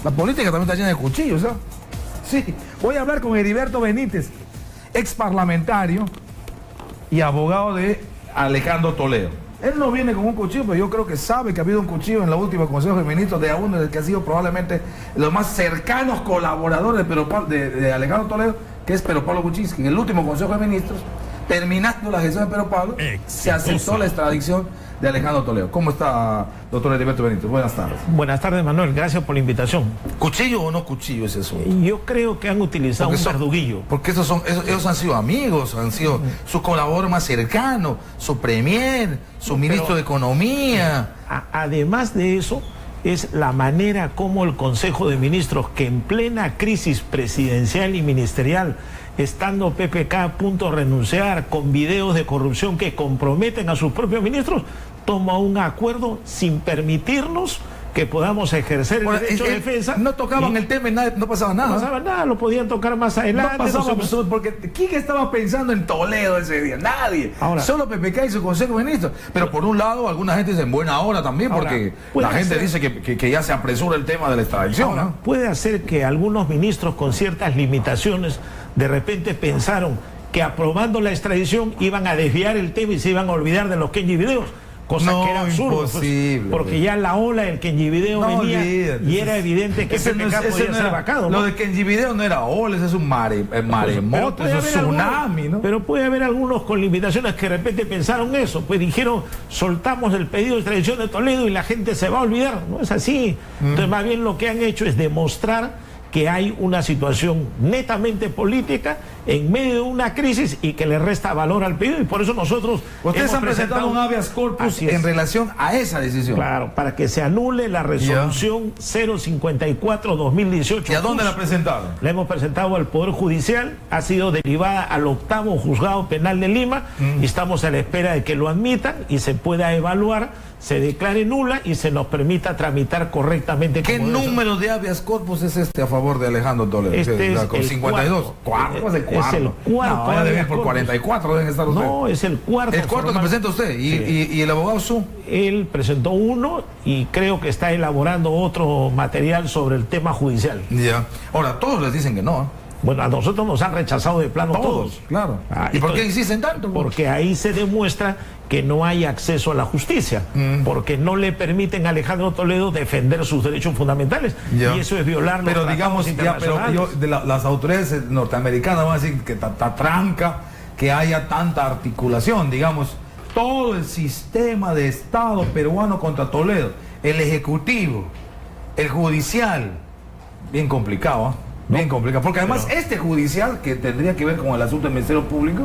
La política también está llena de cuchillos, ¿sabes? Sí, voy a hablar con Heriberto Benítez, ex parlamentario y abogado de Alejandro Toledo. Él no viene con un cuchillo, pero yo creo que sabe que ha habido un cuchillo en la última Consejo de Ministros de uno del que ha sido probablemente los más cercanos colaboradores de Alejandro Toledo, que es Pedro Pablo Kuczynski. En el último Consejo de Ministros, terminando la gestión de Pedro Pablo, se aceptó la extradición de Alejandro Toledo. ¿Cómo está, doctor Heriberto Benítez? Buenas tardes. Buenas tardes, Manuel. Gracias por la invitación. ¿Cuchillo o no cuchillo es eso? Yo creo que han utilizado un verduguillo. Porque ellos han sido amigos, han sido su colaborador más cercano, su premier, su ministro de Economía. Además de eso, es la manera como el Consejo de Ministros, que en plena crisis presidencial y ministerial, estando PPK a punto de renunciar, con videos de corrupción que comprometen a sus propios ministros, toma un acuerdo sin permitirnos que podamos ejercer el derecho de defensa. No tocaban el tema y no pasaba nada. No pasaba nada, lo podían tocar más adelante. No pasaba porque ¿quién estaba pensando en Toledo ese día? Nadie. Ahora, solo PPK y su Consejo de Ministros. Pero por un lado, alguna gente dice en buena hora también, porque la gente dice que ya se apresura el tema de la extradición. Ahora, ¿no? Puede hacer que algunos ministros con ciertas limitaciones de repente pensaron que aprobando la extradición iban a desviar el tema y se iban a olvidar de los Kenji videos. Cosa que era absurdo, imposible, pues, porque ya la ola del Kenji Video venía y era evidente que PPK podía ser vacado, ¿no? Lo de Kenji Video no era ola, es un maremoto, es un tsunami, ¿no? Pero puede haber algunos con limitaciones que de repente pensaron eso, pues dijeron, soltamos el pedido de extradición de Toledo y la gente se va a olvidar. No es así. Entonces, más bien lo que han hecho es demostrar que hay una situación netamente política en medio de una crisis y que le resta valor al pedido, y por eso nosotros ustedes han presentado un habeas corpus en relación a esa decisión. Claro, para que se anule la resolución 054-2018. ¿Y a dónde la presentaron? La hemos presentado al Poder Judicial, ha sido derivada al 8º Juzgado Penal de Lima y estamos a la espera de que lo admitan y se pueda evaluar, se declare nula y se nos permita tramitar correctamente. ¿Qué número de habeas corpus es este a favor de Alejandro Toledo? Con 52. ¿Cuarto? Es el cuarto. No, debe ir por 44, deben estar ustedes. No, es el cuarto. El cuarto que presenta usted. ¿Y el abogado Su? Él presentó uno y creo que está elaborando otro material sobre el tema judicial. Ya. Ahora, todos les dicen que no, ¿eh? Bueno, a nosotros nos han rechazado de plano todos. Claro. ¿Y por qué insisten tanto? Porque ahí se demuestra que no hay acceso a la justicia, porque no le permiten a Alejandro Toledo defender sus derechos fundamentales. Y eso es violar los tratados internacionales. Las autoridades norteamericanas van a decir que está tranca, que haya tanta articulación, digamos, todo el sistema de Estado peruano contra Toledo, el ejecutivo, el judicial, bien complicado, ¿eh? Bien complicado, porque además este judicial, que tendría que ver con el asunto del Ministerio Público,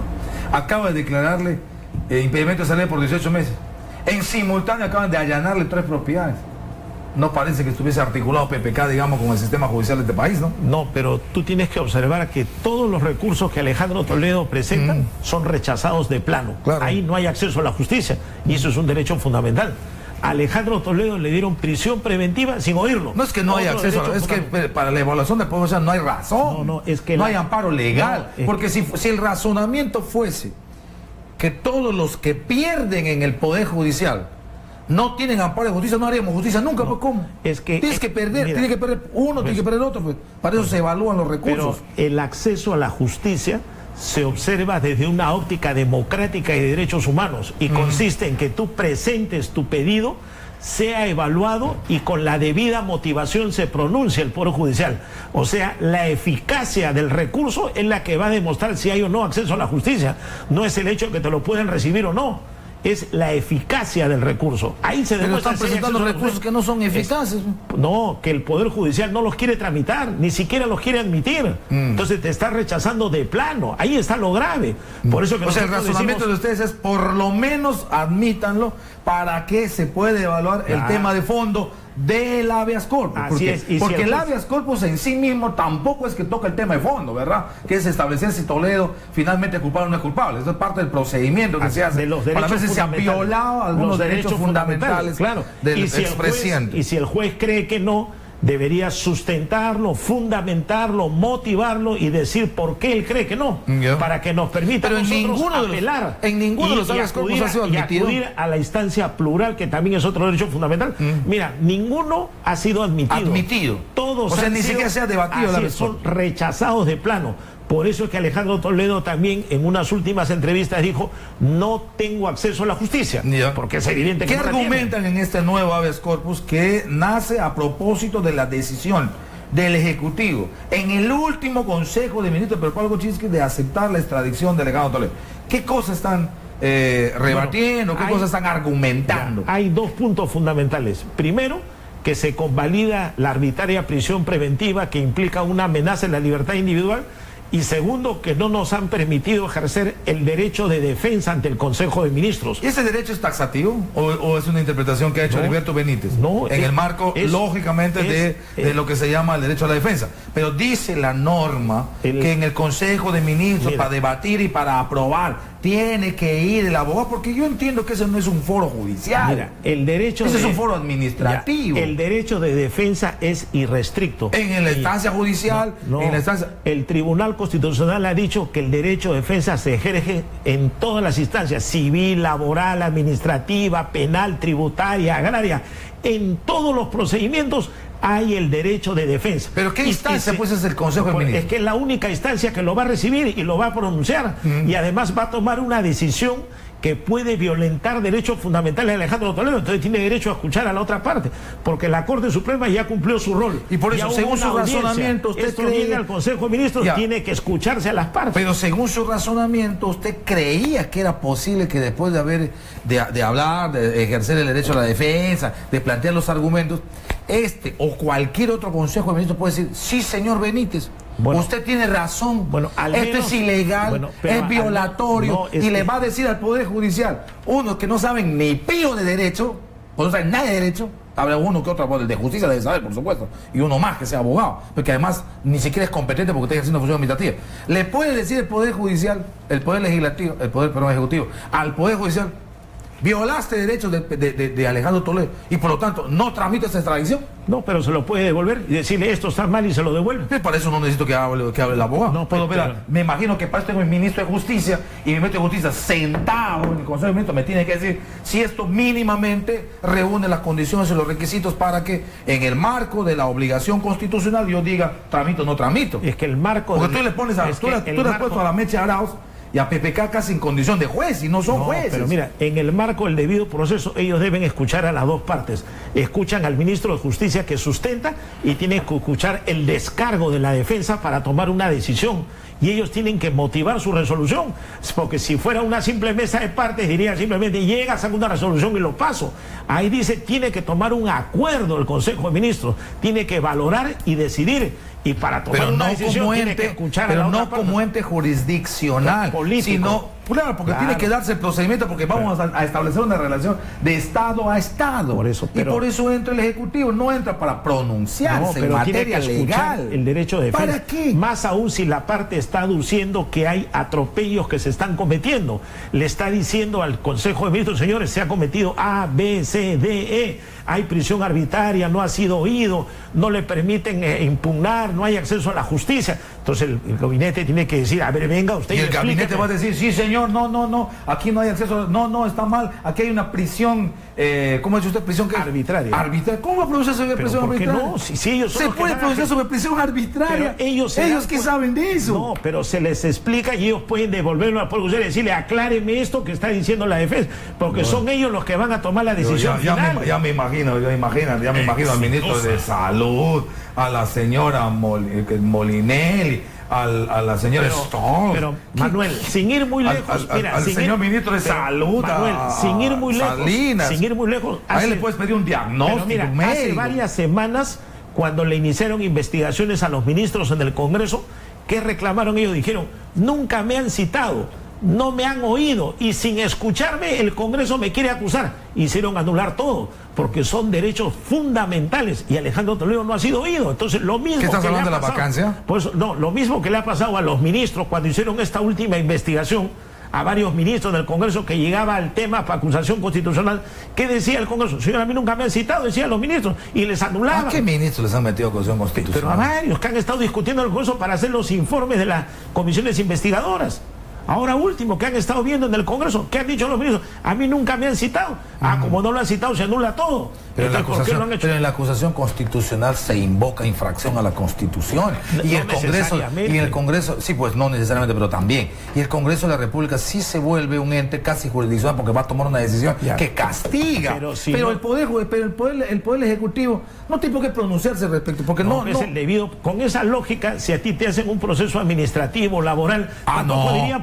acaba de declararle impedimento de salida por 18 meses. En simultáneo acaban de allanarle 3 propiedades. No parece que estuviese articulado PPK, digamos, con el sistema judicial de este país, ¿no? No, pero tú tienes que observar que todos los recursos que Alejandro Toledo presenta son rechazados de plano. Claro. Ahí no hay acceso a la justicia y eso es un derecho fundamental. A Alejandro Toledo le dieron prisión preventiva sin oírlo. No es que no hay acceso, es que para la evaluación de poder no hay razón. No hay amparo legal. Porque si el razonamiento fuese que todos los que pierden en el Poder Judicial no tienen amparo de justicia, no haríamos justicia nunca. Pues ¿cómo? Es que tienes que perder, tiene que perder uno, tiene que perder otro. Pues. Para eso se evalúan los recursos. Pero el acceso a la justicia se observa desde una óptica democrática y de derechos humanos y consiste en que tú presentes tu pedido, sea evaluado y con la debida motivación se pronuncia el Poder Judicial. O sea, la eficacia del recurso es la que va a demostrar si hay o no acceso a la justicia. No es el hecho de que te lo pueden recibir o no. Es la eficacia del recurso. Ahí se demuestra. Pero están presentando recursos que no son eficaces. No, que el Poder Judicial no los quiere tramitar, ni siquiera los quiere admitir. Entonces te está rechazando de plano. Ahí está lo grave. Por eso que el razonamiento de ustedes es por lo menos admítanlo para que se pueda evaluar el tema de fondo del habeas corpus. Porque el habeas corpus en sí mismo tampoco es que toca el tema de fondo, ¿verdad? Que es establecer si Toledo finalmente es culpable o no es culpable. Eso es parte del procedimiento que se hace para ver si se han violado algunos derechos fundamentales del expresidente. Y si el juez cree que no, debería sustentarlo, fundamentarlo, motivarlo y decir por qué él cree que no, para que nos permita a nosotros apelar en ninguno de los habeas corpus ha sido admitido. Y acudir a la instancia plural, que también es otro derecho fundamental. Mira, ninguno ha sido admitido. Todos, o sea, ni siquiera se ha debatido. Son rechazados de plano. Por eso es que Alejandro Toledo también en unas últimas entrevistas dijo: no tengo acceso a la justicia, porque es evidente que ¿Qué argumentan en este nuevo habeas corpus que nace a propósito de la decisión del Ejecutivo en el último Consejo de Ministros de Pedro Pablo Kuczynski de aceptar la extradición de Alejandro Toledo? ¿Qué cosas están rebatiendo? ¿Qué cosas están argumentando? Hay dos puntos fundamentales. Primero, que se convalida la arbitraria prisión preventiva, que implica una amenaza en la libertad individual. Y segundo, que no nos han permitido ejercer el derecho de defensa ante el Consejo de Ministros. ¿Y ese derecho es taxativo o es una interpretación que ha hecho Heriberto Benítez? No, en el marco, lógicamente, de lo que se llama el derecho a la defensa. Pero dice la norma que en el Consejo de Ministros, para debatir y para aprobar, tiene que ir el abogado, porque yo entiendo que ese no es un foro judicial. Mira, el derecho ese es un foro administrativo. El derecho de defensa es irrestricto. En la instancia judicial, en la instancia... El Tribunal Constitucional ha dicho que el derecho de defensa se ejerce en todas las instancias: civil, laboral, administrativa, penal, tributaria, agraria. En todos los procedimientos hay el derecho de defensa. ¿Pero qué instancia pues es el Consejo de Ministros? Es que es la única instancia que lo va a recibir y lo va a pronunciar. Y además va a tomar una decisión que puede violentar derechos fundamentales de Alejandro Toledo. Entonces tiene derecho a escuchar a la otra parte, porque la Corte Suprema ya cumplió su rol. Y por eso, según su razonamiento, usted viene al Consejo de Ministros, tiene que escucharse a las partes. Pero según su razonamiento, usted creía que era posible que después de hablar, de ejercer el derecho a la defensa, de plantear los argumentos, o cualquier otro Consejo de Ministros puede decir: sí, señor Benítez, usted tiene razón, esto es ilegal, es violatorio, y le va a decir al Poder Judicial, unos que no saben ni pío de derecho, o no saben nada de derecho. Habrá uno que otro, el de justicia debe saber, por supuesto, y uno más que sea abogado, porque además ni siquiera es competente porque está ejerciendo función administrativa. Le puede decir el Poder Judicial, el Poder Legislativo, Ejecutivo, al Poder Judicial: violaste derechos de Alejandro Toledo y por lo tanto no tramite esa extradición. No, pero se lo puede devolver y decirle: esto está mal, y se lo devuelve. Para eso no necesito que hable el abogado. No puedo ver. Me imagino que para esto tengo el ministro de Justicia, y mi ministro de Justicia, sentado en el Consejo de Ministros, me tiene que decir si esto mínimamente reúne las condiciones y los requisitos para que en el marco de la obligación constitucional yo diga: tramito o no tramito. Es que el marco... Porque tú le pones a... Tú le has puesto a la Mecha Arauz y a PPK casi en condición de juez, y no son jueces. Pero mira, en el marco del debido proceso, ellos deben escuchar a las dos partes. Escuchan al ministro de Justicia, que sustenta, y tienen que escuchar el descargo de la defensa para tomar una decisión. Y ellos tienen que motivar su resolución, porque si fuera una simple mesa de partes, diría simplemente: llega, saca una resolución y lo paso. Ahí dice: tiene que tomar un acuerdo el Consejo de Ministros, tiene que valorar y decidir. Y para tomar una decisión tiene que escuchar a la otra parte. Pero no como ente jurisdiccional, sino, claro, porque tiene que darse el procedimiento, porque vamos a establecer una relación de Estado a Estado. Y por eso entra el Ejecutivo, no entra para pronunciarse en materia legal. El derecho de defensa. ¿Para qué? Más aún si la parte está aduciendo que hay atropellos que se están cometiendo. Le está diciendo al Consejo de Ministros: señores, se ha cometido A, B, C, D, E. Hay prisión arbitraria, no ha sido oído, no le permiten impugnar, no hay acceso a la justicia. Entonces el gabinete tiene que decir: a ver, venga usted. Y el gabinete va a decir: sí, señor, no, aquí no hay acceso, no, está mal, aquí hay una prisión, ¿cómo ha dicho usted? Prisión arbitraria. ¿Cómo va a pronunciar sobre prisión arbitraria? No, si ellos son se puede pronunciar sobre prisión arbitraria. Pero ellos que saben de eso. No, pero se les explica y ellos pueden devolverlo al Poder Judicial y decirle: acláreme esto que está diciendo la defensa, porque son ellos los que van a tomar la decisión final. Ya me imagino al ministro de Salud, a la señora Molinelli, a la señora Stoll. Pero Manuel, sin ir muy lejos, al señor ministro de Salud, Manuel, sin ir muy lejos, a él le puedes pedir un diagnóstico médico. Hace varias semanas, cuando le iniciaron investigaciones a los ministros en el Congreso, ¿qué reclamaron ellos? Dijeron: nunca me han citado, no me han oído, y sin escucharme el Congreso me quiere acusar. Hicieron anular todo, porque son derechos fundamentales, y Alejandro Toledo no ha sido oído. Entonces, lo mismo. ¿Qué estás hablando de la vacancia? Pues no, lo mismo que le ha pasado a los ministros cuando hicieron esta última investigación a varios ministros del Congreso que llegaba al tema para acusación constitucional. ¿Qué decía el Congreso? Señor, a mí nunca me han citado, decían los ministros, y les anulaban. ¿A qué ministros les han metido acusación constitucional? Pero a varios que han estado discutiendo en el Congreso para hacer los informes de las comisiones investigadoras. Ahora último, que han estado viendo en el Congreso, ¿qué han dicho los ministros? A mí nunca me han citado. Como no lo han citado, se anula todo. Pero, entonces, ¿por qué lo han hecho? Pero en la acusación constitucional se invoca infracción a la Constitución. Y el Congreso, sí, pues no necesariamente, pero también. Y el Congreso de la República sí se vuelve un ente casi jurisdiccional porque va a tomar una decisión que castiga. Pero el Poder Ejecutivo no tiene por qué pronunciarse al respecto. Porque no es el debido. Con esa lógica, si a ti te hacen un proceso administrativo, laboral, no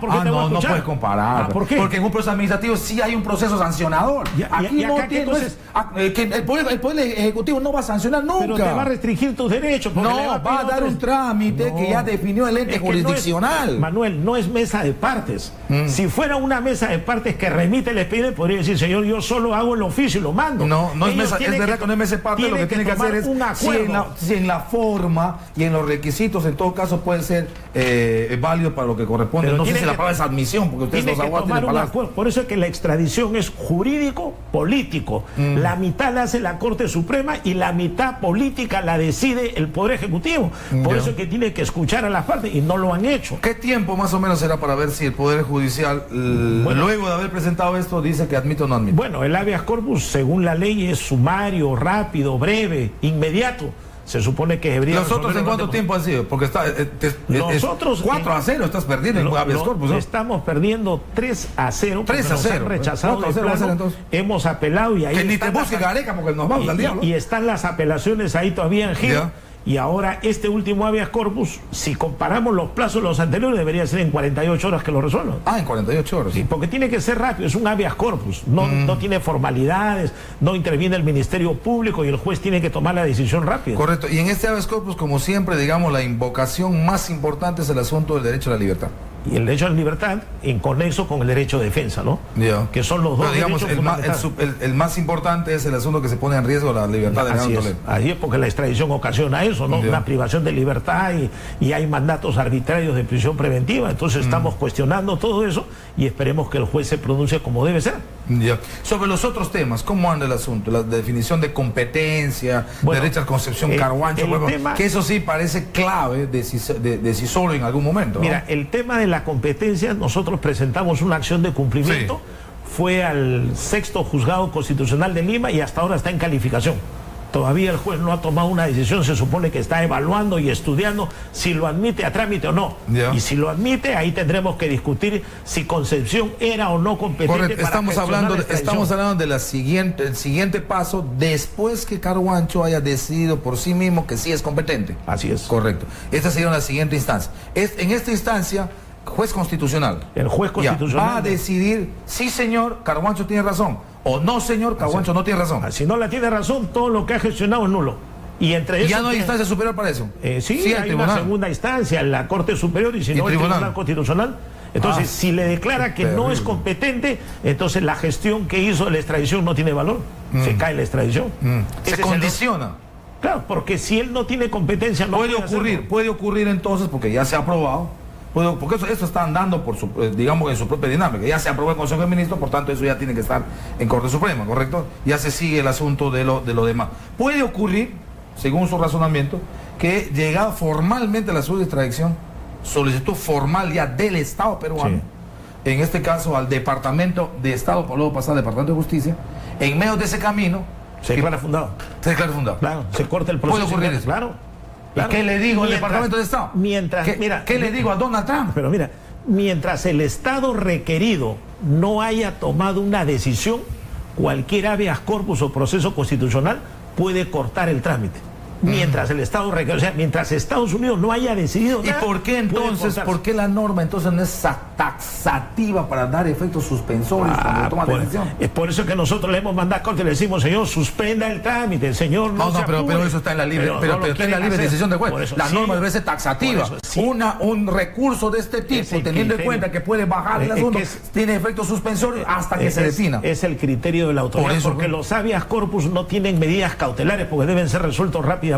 puedes comparar. ¿Por qué? Porque en un proceso administrativo sí hay un proceso sancionador. Aquí no tiene. El Poder Ejecutivo no va a sancionar nunca. Pero te va a restringir tus derechos. No, va a dar un trámite que ya definió el ente jurisdiccional. Manuel, no es mesa de partes. Si fuera una mesa de partes que remite el expediente, podría decir, señor, yo solo hago el oficio y lo mando. No es mesa, es verdad que no es mesa de partes. Lo que tiene que hacer es, si en la forma y en los requisitos, en todo caso, puede ser válido para lo que corresponde. No sé si la palabra es admisión, porque ustedes los aguanten de palabras. Por eso es que la extradición es jurídico-político. La mitad la hace la Corte Suprema y la mitad política la decide el Poder Ejecutivo. Por eso es que tiene que escuchar a las partes y no lo han hecho. ¿Qué tiempo más o menos será para ver si el Poder Judicial, luego de haber presentado esto, dice que admite o no admite? Bueno, el habeas corpus, según la ley, es sumario, rápido, breve, inmediato. Se supone que debería... ¿Nosotros en cuánto tiempo han sido? Porque nosotros 4-0 estás perdiendo en habeas corpus, ¿no? Estamos perdiendo 3-0. 3-0. Han rechazado el plano. Hemos apelado y ahí... Que ni te busque Gareca porque nos vamos al diablo. Y están las apelaciones ahí todavía en giro. Y ahora este último habeas corpus, si comparamos los plazos de los anteriores, debería ser en 48 horas que lo resuelvan. En 48 horas. Sí, porque tiene que ser rápido, es un habeas corpus, no tiene formalidades, no interviene el Ministerio Público y el juez tiene que tomar la decisión rápida. Correcto, y en este habeas corpus, como siempre, digamos, la invocación más importante es el asunto del derecho a la libertad. Y el derecho a la libertad en conexo con el derecho de defensa, ¿no? Que son los dos derechos fundamentales. El más importante es el asunto que se pone en riesgo la libertad de Alejandro Toledo. Así es, porque la extradición ocasiona eso, ¿no? Una privación de libertad y hay mandatos arbitrarios de prisión preventiva. Entonces estamos cuestionando todo eso y esperemos que el juez se pronuncie como debe ser. Sobre los otros temas, ¿cómo anda el asunto? La definición de competencia, de Richard Concepción Carhuancho, que eso sí parece clave decisório en algún momento, ¿no? Mira, el tema de la competencia, nosotros presentamos una acción de cumplimiento, fue al 6º Juzgado Constitucional de Lima y hasta ahora está en calificación. Todavía el juez no ha tomado una decisión, se supone que está evaluando y estudiando si lo admite a trámite o no. Y si lo admite, ahí tendremos que discutir si Concepción era o no competente. Correcto. Estamos hablando del siguiente paso después que Carhuancho haya decidido por sí mismo que sí es competente. Así es. Correcto. Esta sería la siguiente instancia. En esta instancia, juez constitucional. El juez constitucional va a decidir, sí señor, Carhuancho tiene razón. O no, señor, Carhuancho no tiene razón. Si no la tiene razón, todo lo que ha gestionado es nulo. Y entre ya no hay instancia superior para eso. Sí, hay una segunda instancia, la Corte Superior, y si no, el Tribunal Constitucional. Entonces, si le declara que no es competente, entonces la gestión que hizo de la extradición no tiene valor. Se cae la extradición. Se condiciona. Claro, porque si él no tiene competencia, no puede ocurrir entonces, porque ya se ha aprobado. Porque eso está andando por digamos en su propia dinámica. Ya se aprobó el Consejo de Ministros, por tanto eso ya tiene que estar en Corte Suprema, ¿correcto? Ya se sigue el asunto de lo demás. Puede ocurrir, según su razonamiento, que llegado formalmente a la solicitud de extradición, solicitud formal ya del Estado peruano, en este caso al Departamento de Estado, por luego pasar al Departamento de Justicia, en medio de ese camino se declara fundado. Se declara fundado. Claro, se corta el proceso. Puede ocurrir eso. Claro. ¿Y qué le digo al Departamento de Estado? ¿Qué le digo a Donald Trump? Pero mira, mientras el Estado requerido no haya tomado una decisión, cualquier habeas corpus o proceso constitucional puede cortar el trámite. Mientras el Estado requiere, o sea, mientras Estados Unidos no haya decidido nada. ¿Y por qué entonces, por qué la norma entonces no es taxativa para dar efectos suspensorios cuando toma decisión? Es por eso que nosotros le hemos mandado a Corte y le decimos, señor, suspenda el trámite, el señor pero eso está en la libre, pero está en la libre decisión del juez. La norma debe ser taxativa. Un recurso de este tipo, teniendo en cuenta que puede bajar el asunto, tiene efectos suspensorios hasta que se defina. Es el criterio de la autoridad, porque los habeas corpus no tienen medidas cautelares, porque deben ser resueltos rápidamente.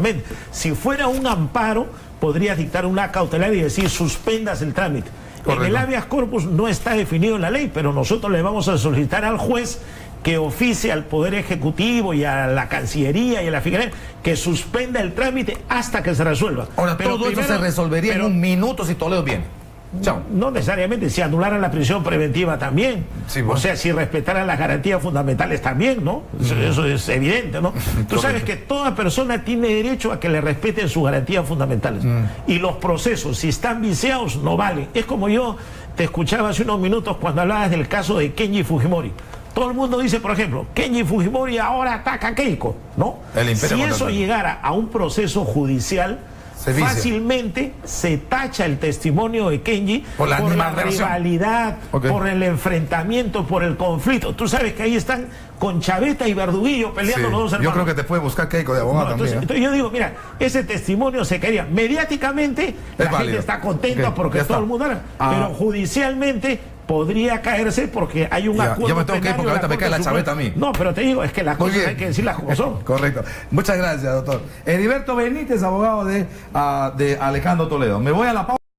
Si fuera un amparo, podría dictar una cautelar y decir, suspendas el trámite. En el habeas corpus no está definido en la ley, pero nosotros le vamos a solicitar al juez que oficie al Poder Ejecutivo y a la Cancillería y a la Fiscalía que suspenda el trámite hasta que se resuelva. Ahora, pero todo eso se resolvería en un minuto si Toledo viene. Chao. No necesariamente, si anularan la prisión preventiva también, sí, bueno. O sea, si respetaran las garantías fundamentales también, ¿no? Eso es evidente, ¿no? Tú sabes que toda persona tiene derecho a que le respeten sus garantías fundamentales. Y los procesos, si están viciados, no valen. Es como yo te escuchaba hace unos minutos cuando hablabas del caso de Kenji Fujimori. Todo el mundo dice, por ejemplo, Kenji Fujimori ahora ataca a Keiko, ¿no? Si eso llegara a un proceso judicial, fácilmente se tacha el testimonio de Kenji por la rivalidad, por el enfrentamiento, por el conflicto. Tú sabes que ahí están con Chaveta y Verduguillo peleando los dos hermanos. Yo creo que te puede buscar Keiko de abogado también. Entonces yo digo, mira, ese testimonio se caería. Mediáticamente la gente está contenta porque todo el mundo habla, pero judicialmente podría caerse porque hay un acuerdo. Yo me tengo que ir porque ahorita me cae la chaveta a mí. No, pero te digo, es que las cosas hay que decirlas como son. Correcto. Muchas gracias, doctor. Heriberto Benítez, abogado de Alejandro Toledo. Me voy a la pausa.